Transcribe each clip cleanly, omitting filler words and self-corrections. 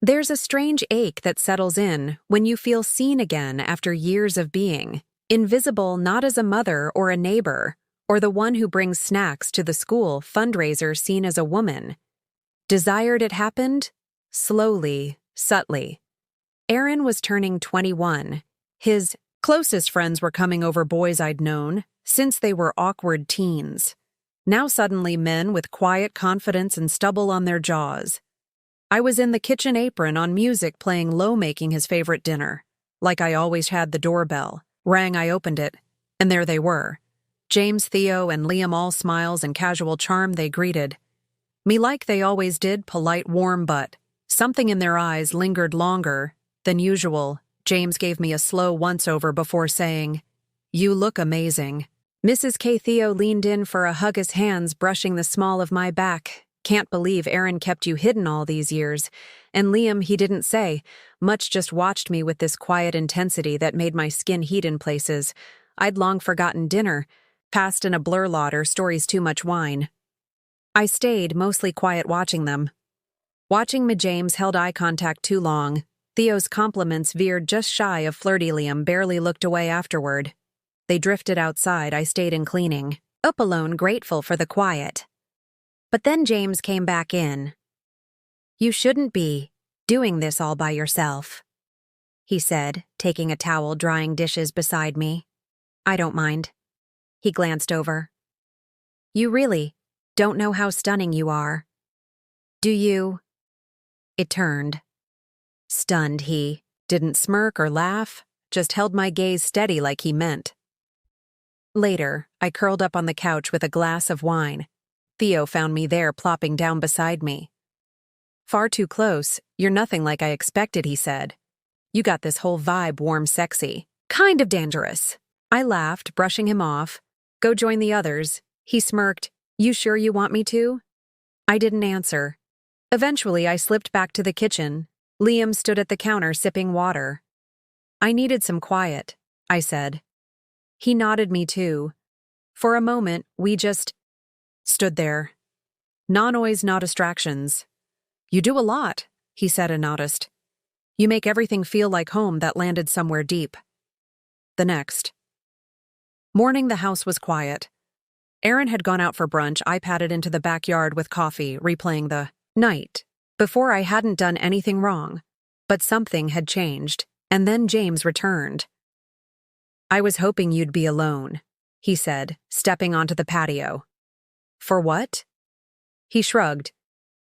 There's a strange ache that settles in when you feel seen again after years of being invisible, not as a mother or a neighbor, or the one who brings snacks to the school fundraiser seen as a woman. Desired it happened? Slowly, subtly. Aaron was turning 21. His closest friends were coming over boys I'd known since they were awkward teens. Now suddenly men with quiet confidence and stubble on their jaws. I was in the kitchen apron on music playing low, making his favorite dinner. Like I always had, the doorbell rang. I opened it, and there they were. James, Theo, and Liam, all smiles and casual charm. They greeted me like they always did, polite, warm, but something in their eyes lingered longer than usual. James gave me a slow once-over before saying, "You look amazing." Mrs. K. Theo leaned in for a hug, his hands brushing the small of my back. "Can't believe Aaron kept you hidden all these years." And Liam, he didn't say much, just watched me with this quiet intensity that made my skin heat in places. I'd long forgotten dinner, passed in a blur, lauder, stories, too much wine. I stayed, mostly quiet, watching them. Watching me. James held eye contact too long. Theo's compliments veered just shy of flirty. Liam barely looked away afterward. They drifted outside. I stayed in cleaning, up alone, grateful for the quiet. But then James came back in. "You shouldn't be doing this all by yourself," he said, taking a towel, drying dishes beside me. "I don't mind." He glanced over. "You really don't know how stunning you are, do you?" It turned. Stunned. He didn't smirk or laugh, just held my gaze steady like he meant. Later, I curled up on the couch with a glass of wine. Theo found me there, plopping down beside me. "Far too close. You're nothing like I expected," he said. "You got this whole vibe, warm, sexy. Kind of dangerous." I laughed, brushing him off. "Go join the others." He smirked. "You sure you want me to?" I didn't answer. Eventually, I slipped back to the kitchen. Liam stood at the counter sipping water. "I needed some quiet," I said. He nodded, me too. For a moment, we just stood there. No noise, no distractions. "You do a lot," he said, and noticed. "You make everything feel like home." That landed somewhere deep. The next morning, the house was quiet. Aaron had gone out for brunch. I padded into the backyard with coffee, replaying the night before. I hadn't done anything wrong, but something had changed, and then James returned. "I was hoping you'd be alone," he said, stepping onto the patio. "For what?" He shrugged.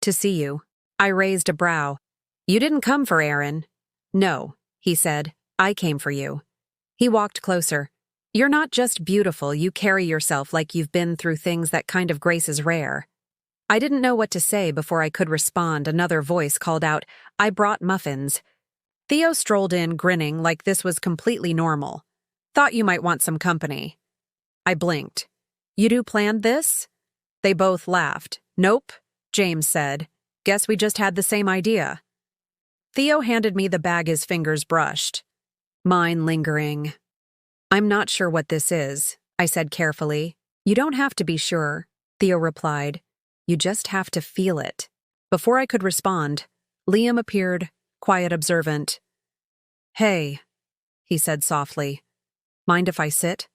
"To see you." I raised a brow. "You didn't come for Aaron." "No," he said. "I came for you." He walked closer. "You're not just beautiful, you carry yourself like you've been through things. That kind of grace is rare." I didn't know what to say before I could respond. Another voice called out, "I brought muffins." Theo strolled in, grinning like this was completely normal. "Thought you might want some company." I blinked. "You do planned this?" They both laughed. "Nope," James said. "Guess we just had the same idea." Theo handed me the bag, his fingers brushed, mine lingering. "I'm not sure what this is," I said carefully. "You don't have to be sure," Theo replied. "You just have to feel it." Before I could respond, Liam appeared, quiet, observant. "Hey," he said softly. "Mind if I sit?"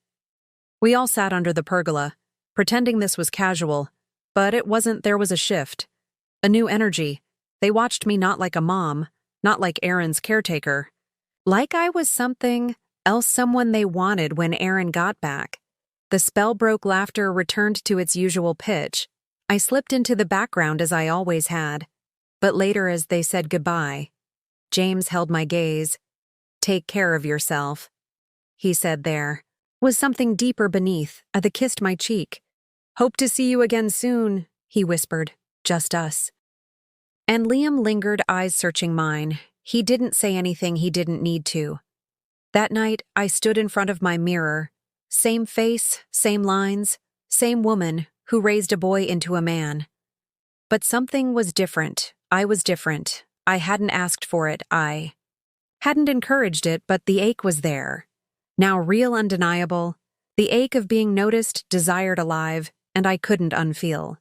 We all sat under the pergola, pretending this was casual, but it wasn't. There was a shift, a new energy. They watched me, not like a mom, not like Aaron's caretaker. Like I was something else, someone they wanted when Aaron got back. The spell broke. Laughter returned to its usual pitch. I slipped into the background as I always had. But later, as they said goodbye, James held my gaze. "Take care of yourself," he said. There was something deeper beneath. They kissed my cheek. "Hope to see you again soon," he whispered. "Just us." And Liam lingered, eyes searching mine. He didn't say anything he didn't need to. That night, I stood in front of my mirror. Same face, same lines, same woman who raised a boy into a man. But something was different. I was different. I hadn't asked for it. I hadn't encouraged it, but the ache was there. Now real, undeniable. The ache of being noticed, desired, alive, and I couldn't unfeel.